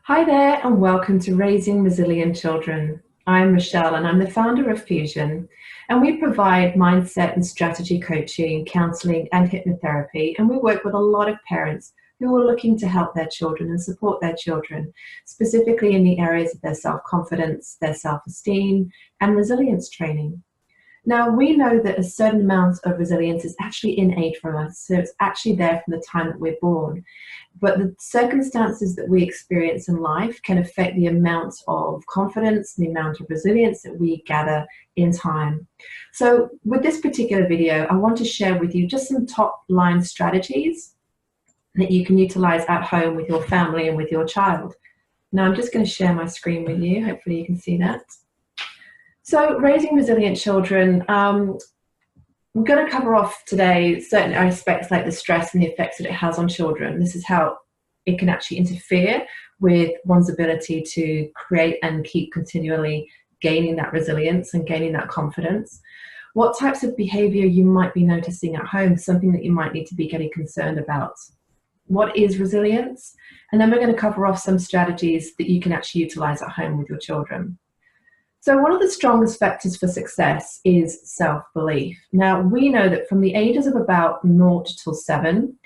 Hi there and welcome to Raising Resilient Children. I'm Rachelle and I'm the founder of Fusion, and we provide mindset and strategy coaching, counselling and hypnotherapy, and we work with a lot of parents who are looking to help their children and support their children, specifically in the areas of their self-confidence, their self-esteem and resilience training. Now, we know that a certain amount of resilience is actually innate from us, so it's actually there from the time that we're born. But the circumstances that we experience in life can affect the amount of confidence, the amount of resilience that we gather in time. So with this particular video, I want to share with you just some top line strategies that you can utilize at home with your family and with your child. Now, I'm just going to share my screen with you. Hopefully you can see that. So raising resilient children, we're going to cover off today certain aspects like the stress and the effects that it has on children. This is how it can actually interfere with one's ability to create and keep continually gaining that resilience and gaining that confidence. What types of behavior you might be noticing at home, something that you might need to be getting concerned about. What is resilience? And then we're going to cover off some strategies that you can actually utilize at home with your children. So one of the strongest factors for success is self-belief. Now, we know that from the ages of about 0 till 7,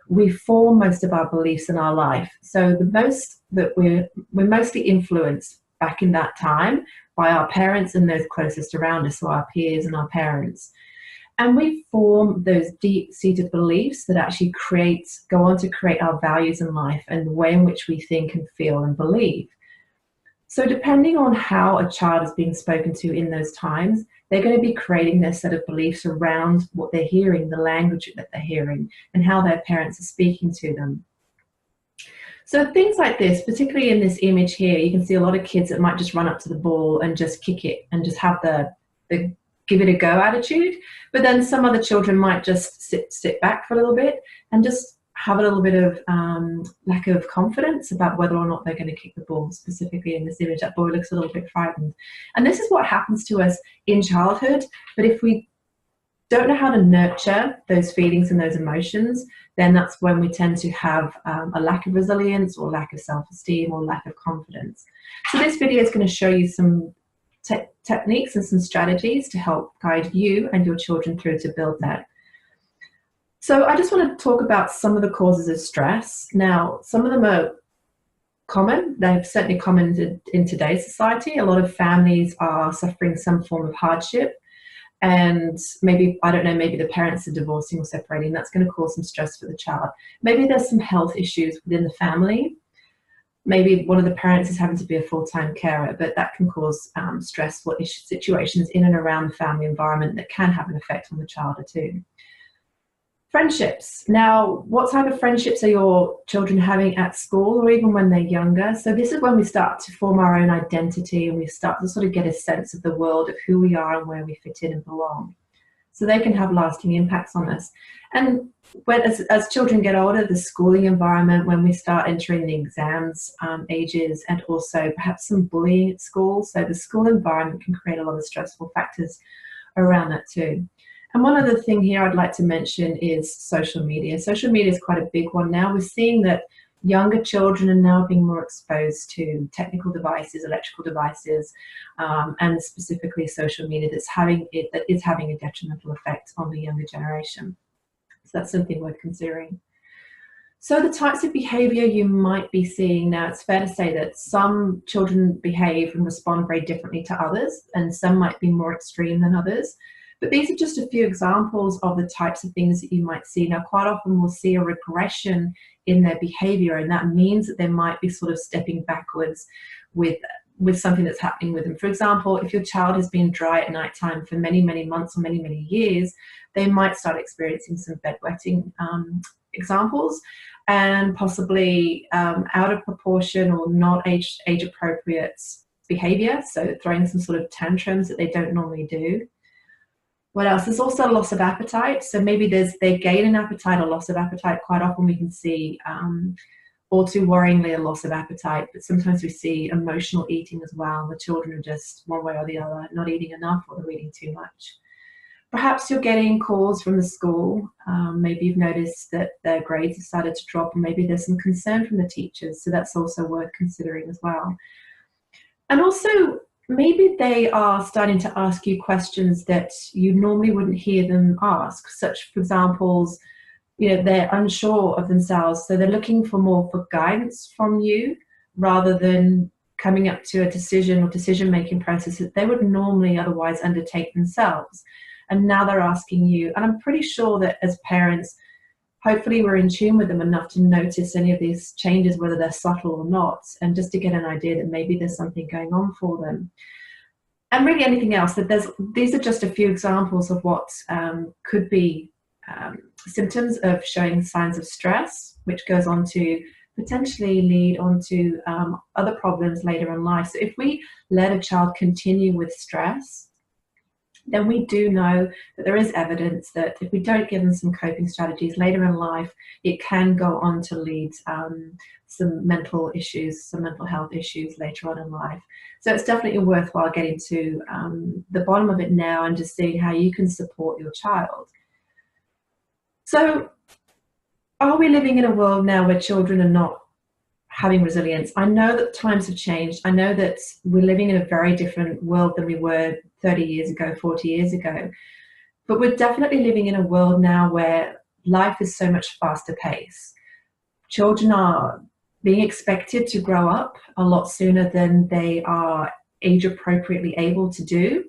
we form most of our beliefs in our life. So the most that we're mostly influenced back in that time by our parents and those closest around us, so our peers and our parents. And we form those deep-seated beliefs that actually go on to create our values in life and the way in which we think and feel and believe. So depending on how a child is being spoken to in those times, they're going to be creating their set of beliefs around what they're hearing, the language that they're hearing, and how their parents are speaking to them. So things like this, particularly in this image here, you can see a lot of kids that might just run up to the ball and just kick it and just have the give it a go attitude. But then some other children might just sit back for a little bit and just have a little bit of lack of confidence about whether or not they're going to kick the ball. Specifically in this image, that boy looks a little bit frightened. And this is what happens to us in childhood. But if we don't know how to nurture those feelings and those emotions, then that's when we tend to have a lack of resilience or lack of self-esteem or lack of confidence. So this video is going to show you some techniques and some strategies to help guide you and your children through to build that. So I just want to talk about some of the causes of stress. Now, some of them are common. They've certainly common in today's society. A lot of families are suffering some form of hardship. And maybe, I don't know, maybe the parents are divorcing or separating. That's going to cause some stress for the child. Maybe there's some health issues within the family. Maybe one of the parents is having to be a full-time carer, but that can cause stressful situations in and around the family environment that can have an effect on the child too. Friendships. Now, what type of friendships are your children having at school or even when they're younger? So this is when we start to form our own identity and we start to sort of get a sense of the world of who we are and where we fit in and belong. So they can have lasting impacts on us. And as children get older, the schooling environment, when we start entering the exams ages, and also perhaps some bullying at school. So the school environment can create a lot of stressful factors around that too. And one other thing here I'd like to mention is social media. Social media is quite a big one now. We're seeing that younger children are now being more exposed to technical devices, electrical devices, and specifically social media that is having a detrimental effect on the younger generation. So that's something worth considering. So the types of behavior you might be seeing now, it's fair to say that some children behave and respond very differently to others, and some might be more extreme than others. But these are just a few examples of the types of things that you might see. Now, quite often we'll see a regression in their behavior, and that means that they might be sort of stepping backwards with something that's happening with them. For example, if your child has been dry at nighttime for many, many months or many, many years, they might start experiencing some bedwetting examples, and possibly out of proportion or not age appropriate behavior. So throwing some sort of tantrums that they don't normally do. What else? There's also loss of appetite. So maybe they gain an appetite or loss of appetite. Quite often we can see, all too worryingly, a loss of appetite, but sometimes we see emotional eating as well. The children are just one way or the other, not eating enough or they're eating too much. Perhaps you're getting calls from the school. Maybe you've noticed that their grades have started to drop, and maybe there's some concern from the teachers. So that's also worth considering as well. And also, maybe they are starting to ask you questions that you normally wouldn't hear them ask, such, for examples, they're unsure of themselves, so they're looking for more for guidance from you rather than coming up to a decision or decision-making process that they would normally otherwise undertake themselves. And now they're asking you. And I'm pretty sure that as parents, hopefully we're in tune with them enough to notice any of these changes, whether they're subtle or not, and just to get an idea that maybe there's something going on for them. And really anything else, these are just a few examples of what could be symptoms of showing signs of stress, which goes on to potentially lead on to other problems later in life. So if we let a child continue with stress, then we do know that there is evidence that if we don't give them some coping strategies later in life, it can go on to lead some mental issues, some mental health issues later on in life. So it's definitely worthwhile getting to the bottom of it now and just seeing how you can support your child. So are we living in a world now where children are not having resilience? I know that times have changed. I know that we're living in a very different world than we were 30 years ago, 40 years ago. But we're definitely living in a world now where life is so much faster paced. Children are being expected to grow up a lot sooner than they are age appropriately able to do.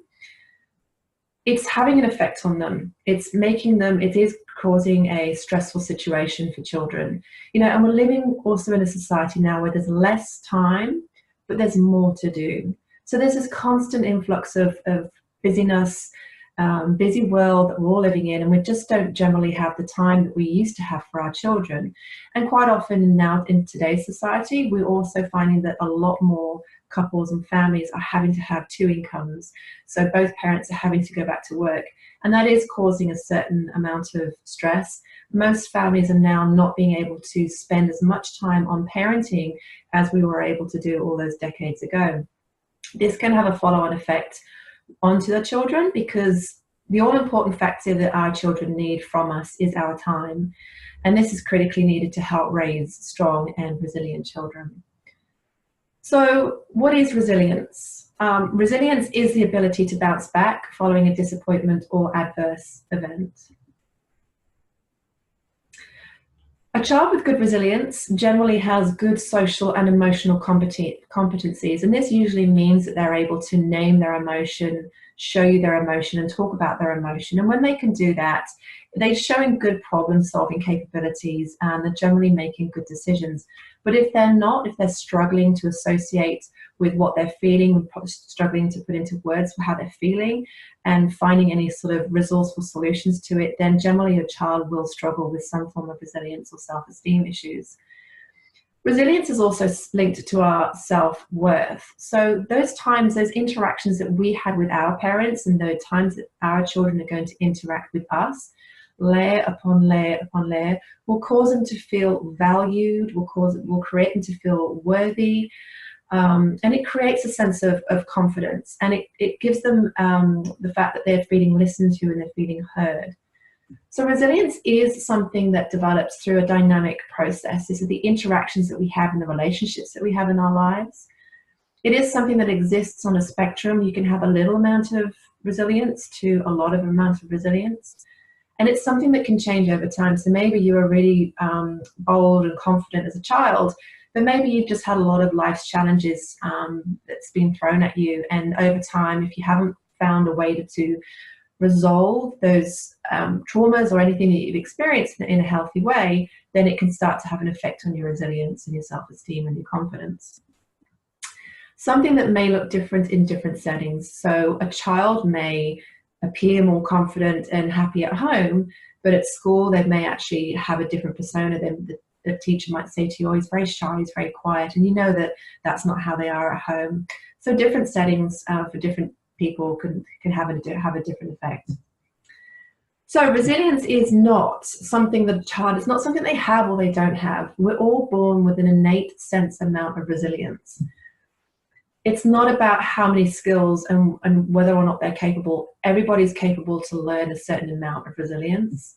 It's having an effect on them. It is causing a stressful situation for children. And we're living also in a society now where there's less time, but there's more to do. So there's this constant influx of busyness, busy world that we're all living in, and we just don't generally have the time that we used to have for our children. And quite often now in today's society, we're also finding that a lot more couples and families are having to have two incomes. So both parents are having to go back to work, and that is causing a certain amount of stress. Most families are now not being able to spend as much time on parenting as we were able to do all those decades ago. This can have a follow-on effect onto the children, because the all-important factor that our children need from us is our time, and this is critically needed to help raise strong and resilient children. So what is resilience? Resilience is the ability to bounce back following a disappointment or adverse event. A child with good resilience generally has good social and emotional competencies, and this usually means that they're able to name their emotion, show you their emotion, and talk about their emotion. And when they can do that, they're showing good problem-solving capabilities, and they're generally making good decisions. But if they're not, if they're struggling to associate with what they're feeling, struggling to put into words for how they're feeling, and finding any sort of resourceful solutions to it, then generally a child will struggle with some form of resilience or self-esteem issues. Resilience is also linked to our self-worth. So those times, those interactions that we had with our parents, and the times that our children are going to interact with us, layer upon layer upon layer, will cause them to feel valued, will create them to feel worthy, and it creates a sense of confidence, and it gives them the fact that they're feeling listened to and they're feeling heard. So resilience is something that develops through a dynamic process. This is the interactions that we have and the relationships that we have in our lives. It is something that exists on a spectrum. You can have a little amount of resilience to a lot of amount of resilience. And it's something that can change over time. So maybe you were really bold and confident as a child, but maybe you've just had a lot of life's challenges that's been thrown at you. And over time, if you haven't found a way to resolve those traumas or anything that you've experienced in a healthy way, then it can start to have an effect on your resilience and your self-esteem and your confidence. Something that may look different in different settings. So a child may appear more confident and happy at home, but at school they may actually have a different persona. Than the teacher might say to you, oh, he's very shy, he's very quiet, and you know that that's not how they are at home. So different settings for different people can have a different effect. So resilience is not something that a child, it's not something they have or they don't have. We're all born with an innate sense amount of resilience. It's not about how many skills and whether or not they're capable. Everybody's capable to learn a certain amount of resilience.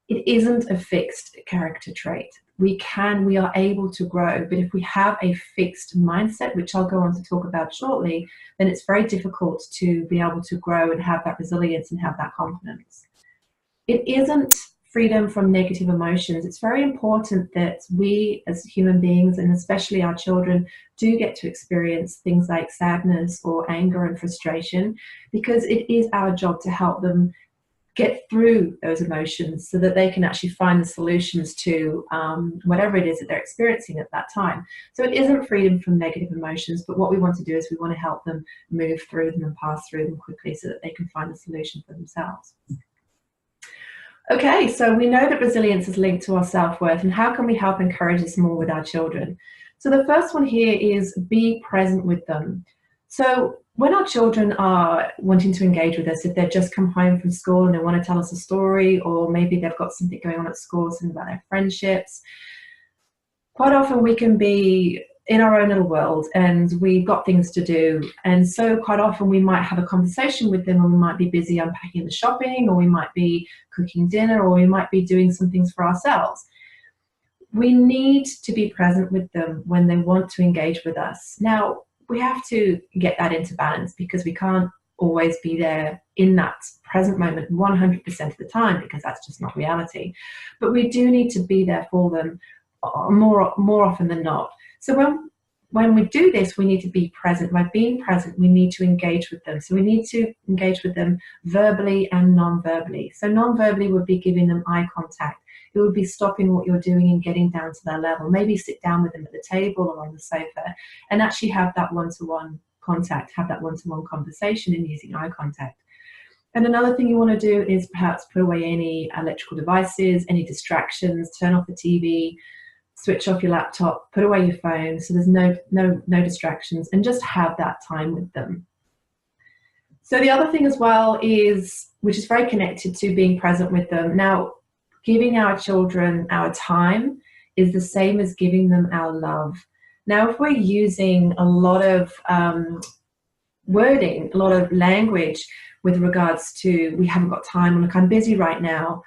It isn't a fixed character trait. We are able to grow, but if we have a fixed mindset, which I'll go on to talk about shortly, then it's very difficult to be able to grow and have that resilience and have that confidence. It isn't freedom from negative emotions. It's very important that we as human beings, and especially our children, do get to experience things like sadness or anger and frustration, because it is our job to help them get through those emotions so that they can actually find the solutions to whatever it is that they're experiencing at that time. So it isn't freedom from negative emotions, but what we want to do is we want to help them move through them and pass through them quickly so that they can find the solution for themselves. Okay, so we know that resilience is linked to our self-worth, and how can we help encourage this more with our children? So the first one here is be present with them. So when our children are wanting to engage with us, if they've just come home from school and they want to tell us a story, or maybe they've got something going on at school, something about their friendships, quite often we can be in our own little world and we've got things to do. And so quite often we might have a conversation with them, and we might be busy unpacking the shopping, or we might be cooking dinner, or we might be doing some things for ourselves. We need to be present with them when they want to engage with us. Now, we have to get that into balance, because we can't always be there in that present moment 100% of the time, because that's just not reality. But we do need to be there for them more often than not. So when we do this, we need to be present. By being present, we need to engage with them. So we need to engage with them verbally and non-verbally. So non-verbally would be giving them eye contact. It would be stopping what you're doing and getting down to their level. Maybe sit down with them at the table or on the sofa and actually have that one-to-one contact, have that one-to-one conversation and using eye contact. And another thing you want to do is perhaps put away any electrical devices, any distractions, turn off the TV, switch off your laptop, put away your phone, so there's no distractions, and just have that time with them. So the other thing as well is, which is very connected to being present with them. Now, giving our children our time is the same as giving them our love. Now, if we're using a lot of wording, a lot of language with regards to we haven't got time, or look, I'm busy right now,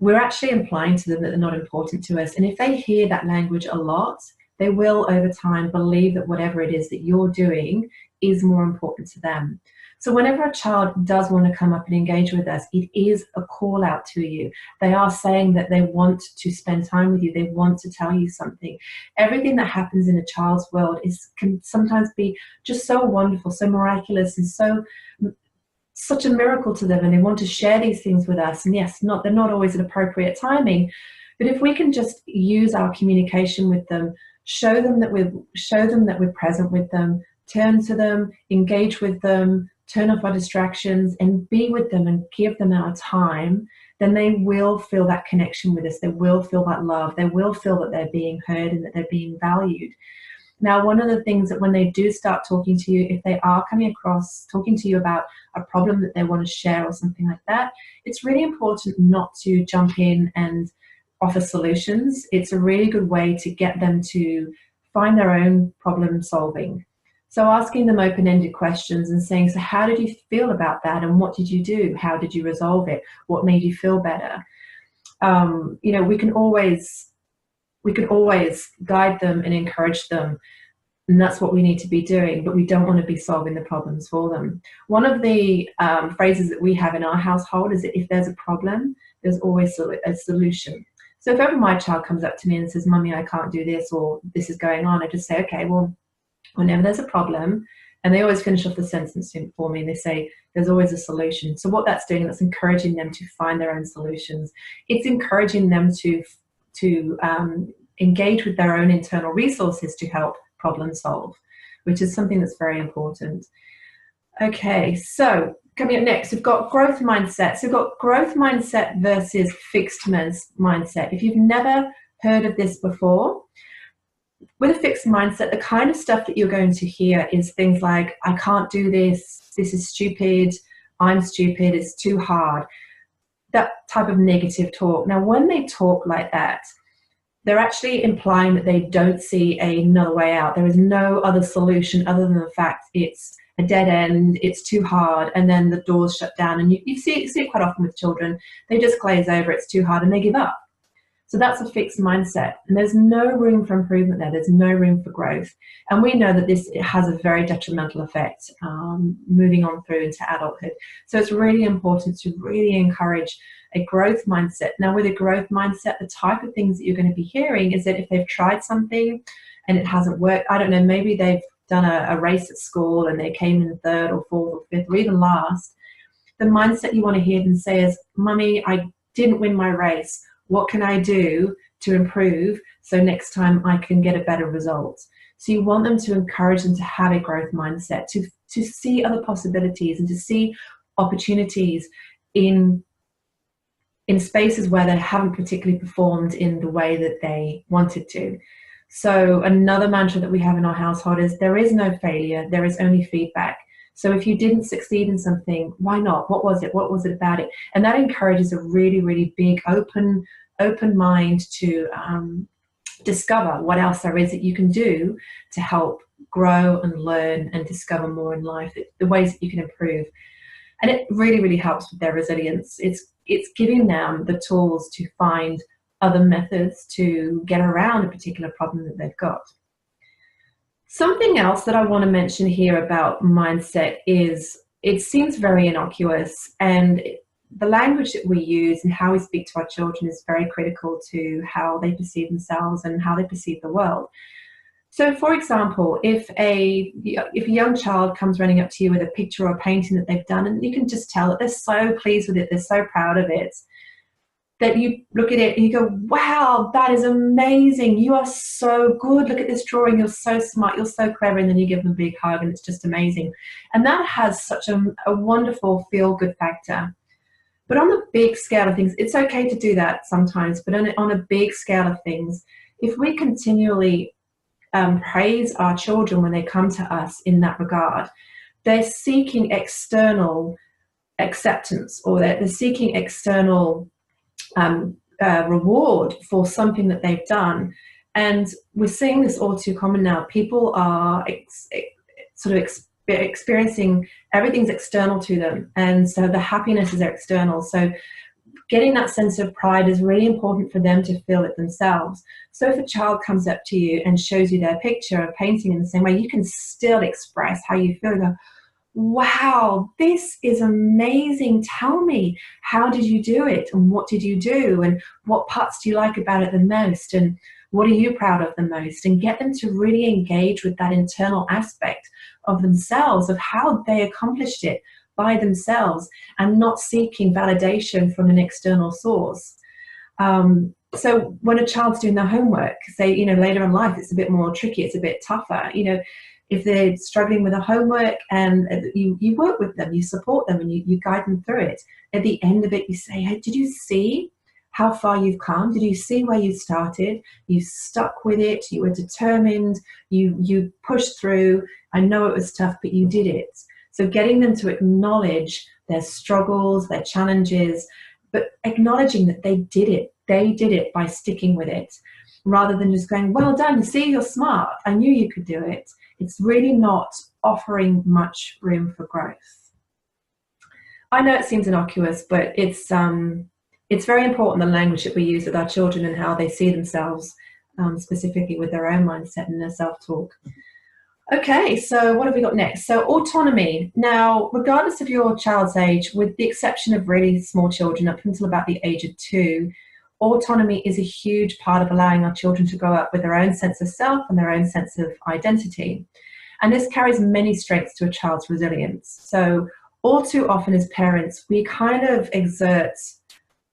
we're actually implying to them that they're not important to us. And if they hear that language a lot, they will over time believe that whatever it is that you're doing is more important to them. So whenever a child does want to come up and engage with us, it is a call out to you. They are saying that they want to spend time with you. They want to tell you something. Everything that happens in a child's world can sometimes be just so wonderful, so miraculous, and such a miracle to them, and they want to share these things with us. And yes, they're not always at appropriate timing, but if we can just use our communication with them, show them that we're present with them, turn to them, engage with them, turn off our distractions, and be with them and give them our time, then they will feel that connection with us. They will feel that love. They will feel that they're being heard and that they're being valued. Now, one of the things that when they do start talking to you, if they are coming across talking to you about a problem that they want to share or something like that, it's really important not to jump in and offer solutions. It's a really good way to get them to find their own problem solving. So asking them open-ended questions and saying, so how did you feel about that, and what did you do? How did you resolve it? What made you feel better? We can always guide them and encourage them, and that's what we need to be doing, but we don't want to be solving the problems for them. One of the phrases that we have in our household is that if there's a problem, there's always a solution. So if ever my child comes up to me and says, Mummy, I can't do this, or this is going on, I just say, okay, well, whenever there's a problem, and they always finish off the sentence for me, and they say, there's always a solution. So what that's doing, that's encouraging them to find their own solutions. It's encouraging them to engage with their own internal resources to help problem solve, which is something that's very important. Okay, so coming up next, we've got growth mindset. So we've got growth mindset versus fixed mindset. If you've never heard of this before, with a fixed mindset, the kind of stuff that you're going to hear is things like, I can't do this, this is stupid, I'm stupid, it's too hard. That type of negative talk. Now, when they talk like that, they're actually implying that they don't see another way out. There is no other solution other than the fact it's a dead end, it's too hard, and then the door's shut down. And you see it quite often with children. They just glaze over, it's too hard, and they give up. So that's a fixed mindset, and there's no room for improvement there. There's no room for growth. And we know that it has a very detrimental effect moving on through into adulthood. So it's really important to really encourage a growth mindset. Now, with a growth mindset, the type of things that you're going to be hearing is that if they've tried something and it hasn't worked, I don't know, maybe they've done a race at school and they came in third or fourth or fifth or even last, the mindset you want to hear them say is, "Mummy, I didn't win my race. What can I do to improve so next time I can get a better result?" So you want them to encourage them to have a growth mindset, to see other possibilities and to see opportunities in spaces where they haven't particularly performed in the way that they wanted to. So another mantra that we have in our household is, there is no failure, there is only feedback. So if you didn't succeed in something, why not? What was it? What was it about it? And that encourages a really, really big open mind to discover what else there is that you can do to help grow and learn and discover more in life, the ways that you can improve. And it really, really helps with their resilience. It's giving them the tools to find other methods to get around a particular problem that they've got. Something else that I want to mention here about mindset is, it seems very innocuous, and the language that we use and how we speak to our children is very critical to how they perceive themselves and how they perceive the world. So, for example, if a young child comes running up to you with a picture or a painting that they've done, and you can just tell that they're so pleased with it, they're so proud of it, that you look at it and you go, "Wow, that is amazing. You are so good. Look at this drawing. You're so smart. You're so clever." And then you give them a big hug and it's just amazing. And that has such a wonderful feel-good factor. But on the big scale of things, it's okay to do that sometimes, but on a big scale of things, if we continually praise our children when they come to us in that regard, they're seeking external acceptance, or they're seeking external reward for something that they've done. And we're seeing this all too common now. People are experiencing everything's external to them, and so the happiness is external. So getting that sense of pride is really important for them to feel it themselves. So if a child comes up to you and shows you their picture of painting in the same way, you can still express how you feel. Go, "Wow, this is amazing. Tell me, how did you do it? And what did you do? And what parts do you like about it the most? And what are you proud of the most?" And get them to really engage with that internal aspect of themselves, of how they accomplished it by themselves, and not seeking validation from an external source. So when a child's doing their homework, say, later in life, it's a bit more tricky, it's a bit tougher. If they're struggling with a homework and you work with them, you support them and you guide them through it. At the end of it, you say, "Hey, did you see how far you've come? Did you see where you started? You stuck with it, you were determined, you pushed through. I know it was tough, but you did it." So getting them to acknowledge their struggles, their challenges, but acknowledging that they did it. They did it by sticking with it, rather than just going, "Well done, see, you're smart. I knew you could do it." It's really not offering much room for growth. I know it seems innocuous, but it's very important, the language that we use with our children and how they see themselves, specifically with their own mindset and their self-talk. Okay, so what have we got next? So autonomy. Now, regardless of your child's age, with the exception of really small children up until about the age of 2, autonomy is a huge part of allowing our children to grow up with their own sense of self and their own sense of identity. And this carries many strengths to a child's resilience. So all too often as parents, we kind of exert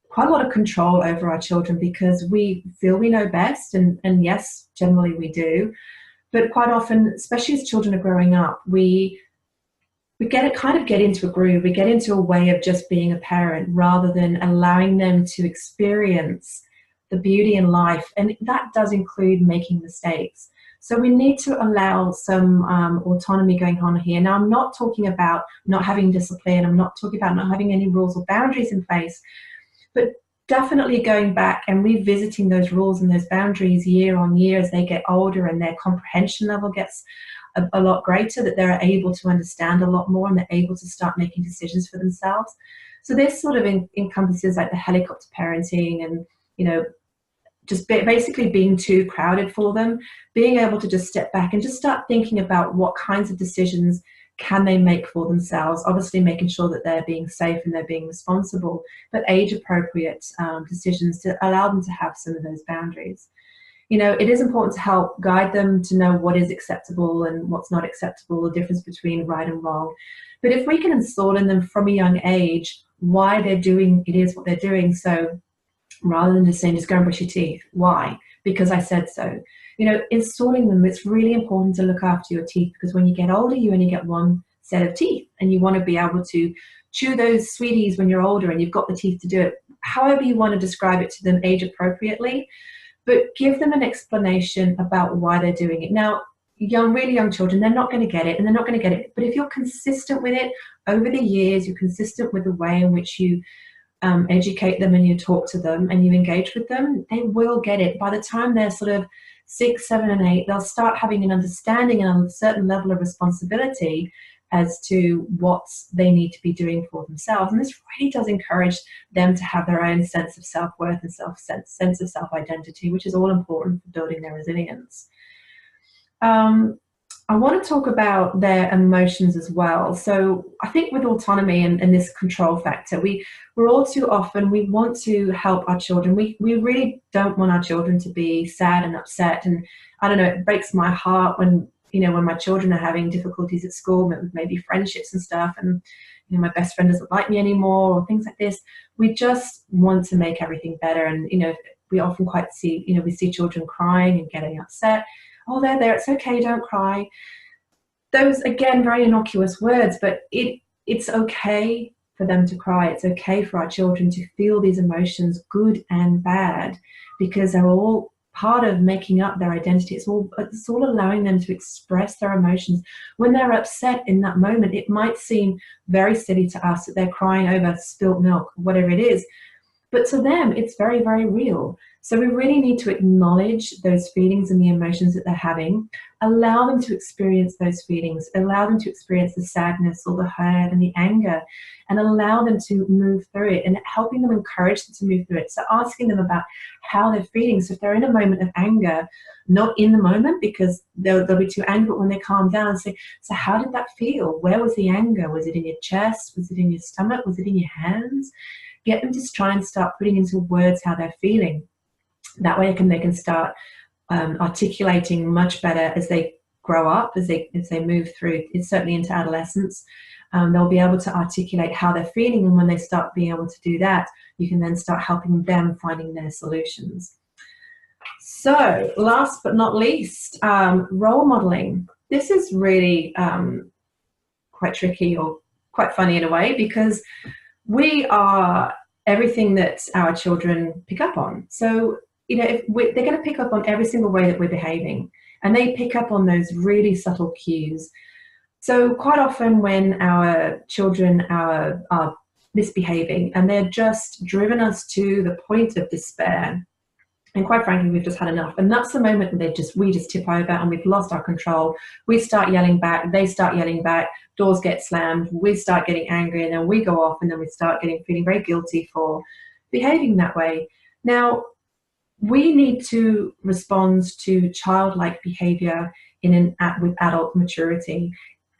quite a lot of control over our children because we feel we know best, and yes, generally we do. But quite often, especially as children are growing up, we get into a groove. We get into a way of just being a parent rather than allowing them to experience the beauty in life. And that does include making mistakes. So we need to allow some autonomy going on here. Now, I'm not talking about not having discipline. I'm not talking about not having any rules or boundaries in place. But definitely going back and revisiting those rules and those boundaries year on year as they get older and their comprehension level gets a lot greater, that they're able to understand a lot more and they're able to start making decisions for themselves. So this sort of encompasses like the helicopter parenting and, you know, just basically being too crowded for them, being able to just step back and just start thinking about what kinds of decisions can they make for themselves, obviously making sure that they're being safe and they're being responsible, but age appropriate decisions to allow them to have some of those boundaries. You know, it is important to help guide them to know what is acceptable and what's not acceptable, the difference between right and wrong. But if we can install in them from a young age why they're doing it is what they're doing, so rather than just saying, just go and brush your teeth. Why? Because I said so. You know, installing them, it's really important to look after your teeth, because when you get older, you only get one set of teeth and you want to be able to chew those sweeties when you're older and you've got the teeth to do it. However you want to describe it to them age appropriately, but give them an explanation about why they're doing it. Now, really young children, they're not going to get it and they're not going to get it. But if you're consistent with it over the years, you're consistent with the way in which you educate them and you talk to them and you engage with them, they will get it. By the time they're sort of 6, 7, and 8, they'll start having an understanding and a certain level of responsibility as to what they need to be doing for themselves. And this really does encourage them to have their own sense of self-worth and sense of self-identity, which is all important for building their resilience. I want to talk about their emotions as well. So I think with autonomy and this control factor, we're all too often, we want to help our children. We really don't want our children to be sad and upset. And I don't know, it breaks my heart when, you know, when my children are having difficulties at school, with maybe friendships and stuff, and, you know, my best friend doesn't like me anymore or things like this. We just want to make everything better. And, you know, we often we see children crying and getting upset. Oh, they're there, it's okay, don't cry. Those, again, very innocuous words, but it's okay for them to cry. It's okay for our children to feel these emotions, good and bad, because they're all part of making up their identity. It's all allowing them to express their emotions. When they're upset in that moment, it might seem very silly to us that they're crying over spilt milk, whatever it is, but to them, it's very, very real. So we really need to acknowledge those feelings and the emotions that they're having, allow them to experience those feelings, allow them to experience the sadness or the hurt and the anger, and allow them to move through it, and helping them, encourage them to move through it. So asking them about how they're feeling. So if they're in a moment of anger, not in the moment, because they'll be too angry, but when they calm down, say, so how did that feel? Where was the anger? Was it in your chest? Was it in your stomach? Was it in your hands? Get them to try and start putting into words how they're feeling. That way they can start articulating much better as they grow up, as they move through, it's certainly into adolescence. They'll be able to articulate how they're feeling, and when they start being able to do that, you can then start helping them finding their solutions. So last but not least, role modeling. This is really quite tricky, or quite funny in a way, because we are everything that our children pick up on. So, you know, they're going to pick up on every single way that we're behaving, and they pick up on those really subtle cues. So quite often when our children are misbehaving and they're just driven us to the point of despair, and quite frankly, we've just had enough. And that's the moment that we just tip over and we've lost our control. We start yelling back, they start yelling back, doors get slammed, we start getting angry, and then we go off, and then we start feeling very guilty for behaving that way. Now, we need to respond to childlike behavior with adult maturity.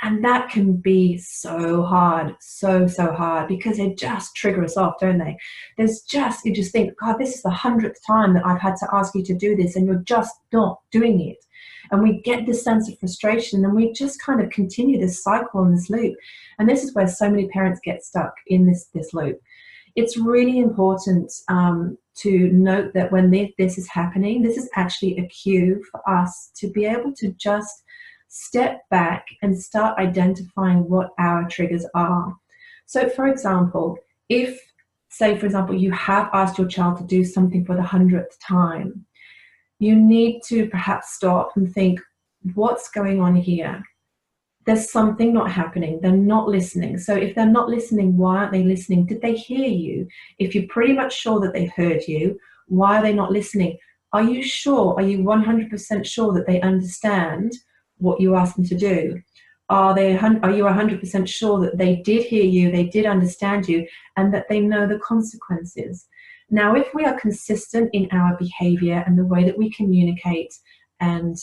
And that can be so hard, so hard, because they just trigger us off, don't they? You just think, God, this is the 100th time that I've had to ask you to do this, and you're just not doing it. And we get this sense of frustration, and we just kind of continue this cycle and this loop. And this is where so many parents get stuck in this loop. It's really important to note that when this is happening, this is actually a cue for us to be able to just step back and start identifying what our triggers are. So for example, if, say for example, you have asked your child to do something for the 100th time, you need to perhaps stop and think, what's going on here? there's something not happening. They're not listening. So if they're not listening, why aren't they listening? Did they hear you? If you're pretty much sure that they heard you, why are they not listening? Are you sure? Are you 100% sure that they understand what you asked them to do? Are you 100% sure that they did hear you, they did understand you, and that they know the consequences? Now, if we are consistent in our behavior and the way that we communicate and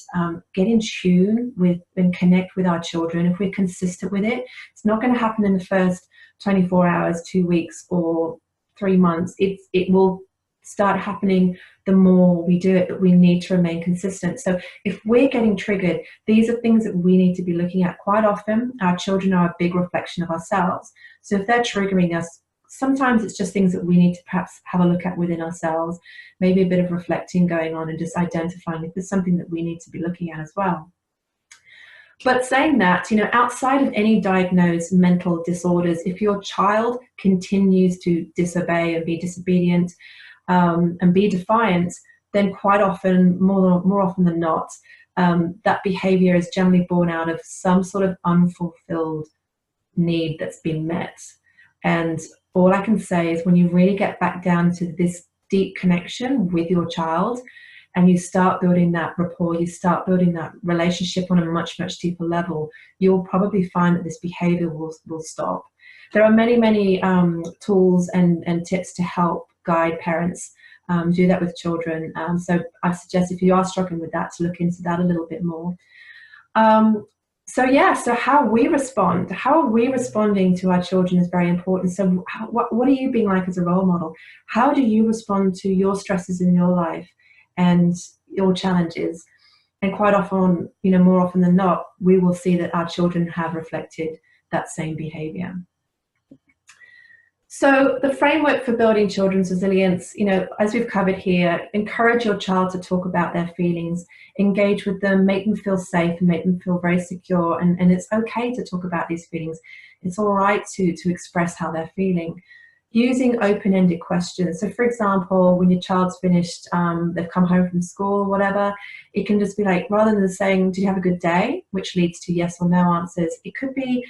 get in tune with and connect with our children, if we're consistent with it, it's not going to happen in the first 24 hours, 2 weeks, or 3 months. It will start happening the more we do it, but we need to remain consistent. So if we're getting triggered, these are things that we need to be looking at. Quite often, our children are a big reflection of ourselves. So if they're triggering us, sometimes it's just things that we need to perhaps have a look at within ourselves, maybe a bit of reflecting going on and just identifying if there's something that we need to be looking at as well. But saying that, outside of any diagnosed mental disorders, if your child continues to disobey and be disobedient, and be defiant, then quite often, more often than not, that behavior is generally born out of some sort of unfulfilled need that's been met. And all I can say is when you really get back down to this deep connection with your child and you start building that rapport, you start building that relationship on a much, much deeper level, you'll probably find that this behavior will stop. There are many, many tools and tips to help guide parents do that with children. So I suggest if you are struggling with that to look into that a little bit more. So how we respond, how are we responding to our children is very important. So what are you being like as a role model? How do you respond to your stresses in your life and your challenges? And quite often, more often than not, we will see that our children have reflected that same behavior. So the framework for building children's resilience, as we've covered here, encourage your child to talk about their feelings, engage with them, make them feel safe and make them feel very secure. And it's okay to talk about these feelings. It's all right to express how they're feeling. Using open-ended questions. So for example, when your child's finished, they've come home from school or whatever, it can just be like, rather than saying, did you have a good day? Which leads to yes or no answers. It could be,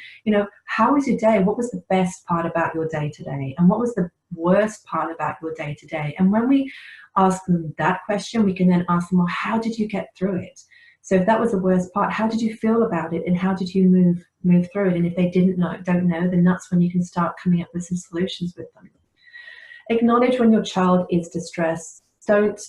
how was your day? What was the best part about your day today? And what was the worst part about your day today? And when we ask them that question, we can then ask them, well, how did you get through it? So if that was the worst part, how did you feel about it? And how did you move through it? And if they don't know, then that's when you can start coming up with some solutions with them. Acknowledge when your child is distressed. Don't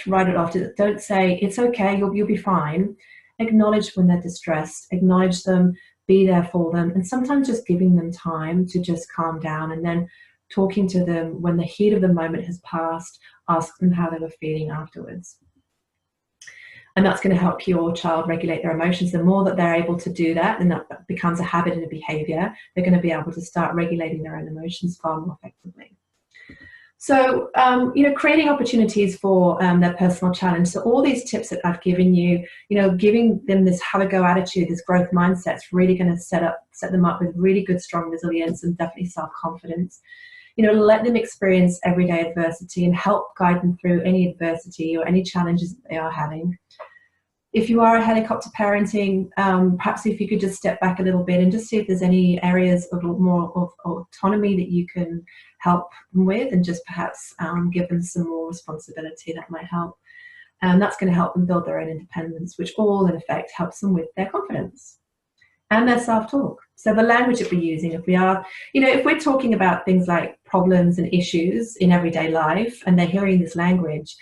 write it off. Don't say, it's okay, you'll be fine. Acknowledge when they're distressed. Acknowledge them, be there for them. And sometimes just giving them time to just calm down and then talking to them when the heat of the moment has passed, ask them how they were feeling afterwards. And that's going to help your child regulate their emotions. The more that they're able to do that, and that becomes a habit and a behavior, they're going to be able to start regulating their own emotions far more effectively. So, creating opportunities for their personal challenge. So all these tips that I've given you, giving them this have-a-go attitude, this growth mindset, is really going to set them up with really good, strong resilience and definitely self-confidence. Let them experience everyday adversity and help guide them through any adversity or any challenges that they are having. If you are a helicopter parenting, perhaps if you could just step back a little bit and just see if there's any areas of more of autonomy that you can help them with, and just perhaps give them some more responsibility. That might help. And that's going to help them build their own independence, which all in effect helps them with their confidence and their self-talk. So the language that we're using, if we're talking about things like problems and issues in everyday life and they're hearing this language,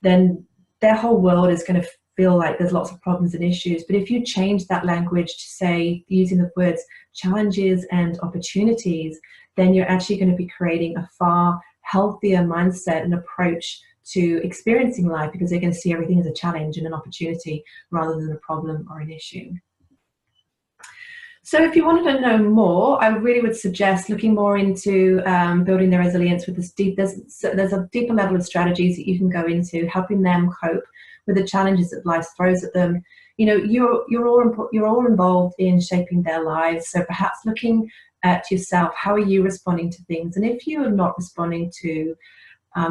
then their whole world is going to feel like there's lots of problems and issues. But if you change that language to say, using the words challenges and opportunities, then you're actually going to be creating a far healthier mindset and approach to experiencing life, because they're going to see everything as a challenge and an opportunity rather than a problem or an issue. So if you wanted to know more, I really would suggest looking more into building their resilience with this there's a deeper level of strategies that you can go into, helping them cope with the challenges that life throws at them. You're all involved in shaping their lives. So perhaps looking at yourself, how are you responding to things? And if you are not responding to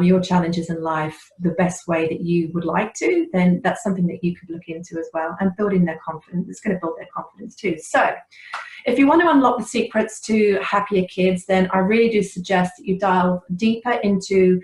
your challenges in life the best way that you would like to, then that's something that you could look into as well, and building their confidence. It's going to build their confidence too. So if you want to unlock the secrets to happier kids, then I really do suggest that you dive deeper into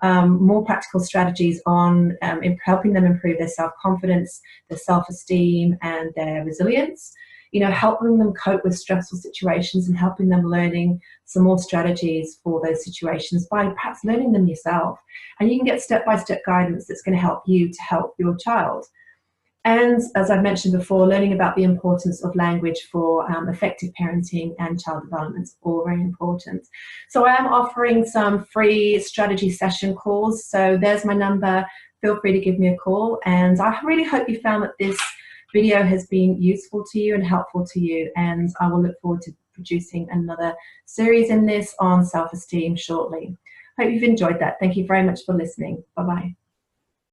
more practical strategies on helping them improve their self-confidence, their self-esteem, and their resilience. You know, helping them cope with stressful situations and helping them learning some more strategies for those situations by perhaps learning them yourself. And you can get step-by-step guidance that's going to help you to help your child. And as I've mentioned before, learning about the importance of language for effective parenting and child development is all very important. So I am offering some free strategy session calls. So there's my number. Feel free to give me a call. And I really hope you found that this video has been useful to you and helpful to you. And I will look forward to producing another series in this on self-esteem shortly. Hope you've enjoyed that. Thank you very much for listening. Bye-bye.